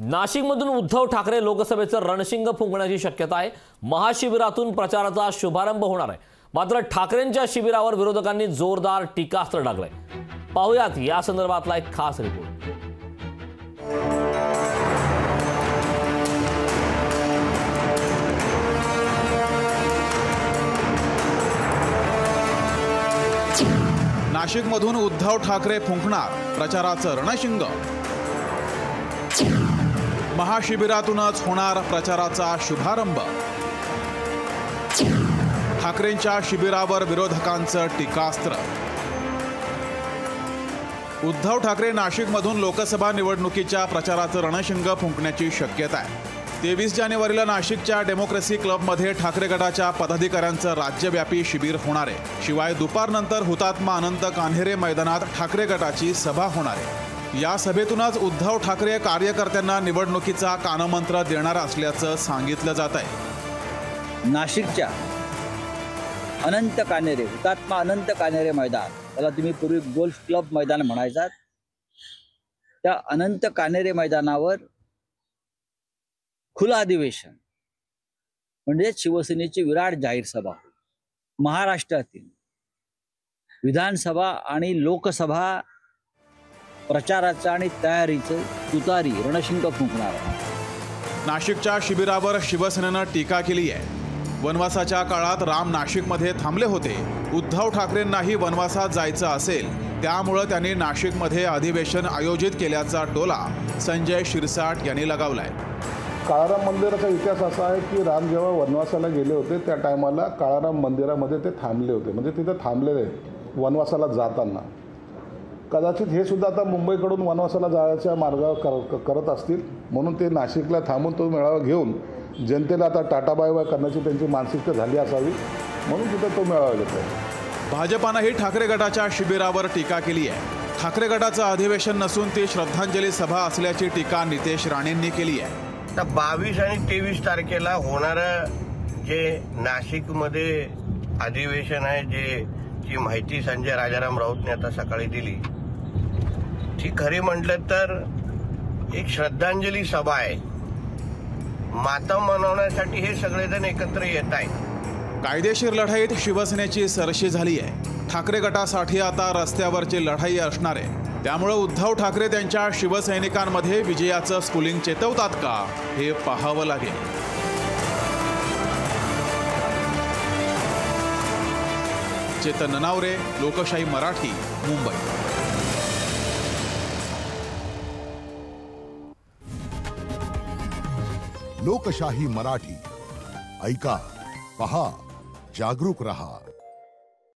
नाशिकमधून उद्धव ठाकरे लोकसभेचं रणशिंग फुंकण्याची शक्यता आहे। महाशिबिरातून प्रचाराचा शुभारंभ होणार आहे। मात्र ठाकरेंच्या शिबिरावर विरोधकांनी जोरदार टीकास्त्र डागलंय। पाहूयात या संदर्भातला एक खास रिपोर्ट। नाशिकमधून उद्धव ठाकरे फुंकणार प्रचाराचं रणशिंग। महाशिबिरातूनच होणार प्रचाराचा शुभारंभ। ठाकरेंच्या शिबिरावर विरोधकांचं टीकास्त्र। उद्धव ठाकरे नाशिकमधून लोकसभा निवडणुकीच्या प्रचाराचं रणशिंग फुंकण्याची शक्यता आहे। 23 जानेवारीला नाशिकच्या डेमोक्रेसी क्लबमध्ये ठाकरे गटाच्या पदाधिकाऱ्यांचं राज्यव्यापी शिबिर होणार आहे। शिवाय दुपारनंतर हुतात्मा अनंत कान्हेरे मैदानात ठाकरे गटाची सभा होणार आहे। या सभेतूनच उद्धव ठाकरे कार्यकर्त्यांना निवडणुकीचा कानमंत्र देणार असल्याचं सांगितलं जात आहे। नाशिकच्या अनंत कान्हेरे हुतात्मा अनंत कान्हेरे मैदान, त्याला तुम्ही पूर्वी गोल्फ क्लब मैदान म्हणायचात, त्या अनंत कान्हेरे मैदानावर खुलं अधिवेशन म्हणजे शिवसेनेची विराट जाहीर सभा होईल। महाराष्ट्रातील विधानसभा आणि लोकसभा प्रचाराचं आणि तयारीचं तुतारी रणशिंग फुंकणार आहे। नाशिकच्या शिबिरावर शिवसेनेनं टीका केली आहे। वनवासाच्या काळात राम नाशिकमध्ये थांबले होते। उद्धव ठाकरेंनाही वनवासात जायचं असेल, त्यामुळे त्यांनी नाशिकमध्ये अधिवेशन आयोजित केल्याचा टोला संजय शिरसाट यांनी लगावलाय। काळाराम मंदिराचा इतिहास असा आहे की राम जेव्हा वनवासाला गेले होते त्या टायमाला काळाराम मंदिरामध्ये ते थांबले होते, म्हणजे तिथे थांबलेले वनवासाला जाताना। कदाचित हे सुद्धा आता मुंबईकडून वनवासाला जायच्या मार्गावर करत असतील, म्हणून ते नाशिकला थांबून तो मेळावा घेऊन जनतेला आता टाटा बाय बाय करण्याची त्यांची मानसिकता झाली असावी, म्हणून तिथे तो मेळावा घेतला। भाजपानंही ठाकरे गटाच्या शिबिरावर टीका केली आहे। ठाकरे गटाचं अधिवेशन नसून ती श्रद्धांजली सभा असल्याची टीका नितेश राणेंनी केली आहे। 22 आणि 23 तारखेला होणारं जे नाशिकमध्ये अधिवेशन आहे, जी माहिती संजय राजाराम राऊतने आता सकाळी दिली, ती खरी म्हटलं तर एक श्रद्धांजली सभा आहे। मातम मनवण्यासाठी हे सगळेजण एकत्र येत आहेत। कायदेशीर लढाईत शिवसेनेची सरशी झाली आहे। ठाकरे गटासाठी आता रस्त्यावरची लढाई असणार आहे। त्यामुळे उद्धव ठाकरे त्यांच्या शिवसैनिकांमध्ये विजयाचं स्फुलिंग चेतवतात का, हे पाहावं लागेल। चेतन ननावरे, लोकशाही मराठी, मुंबई। लोकशाही मराठी ऐका, पहा, जागरूक रहा।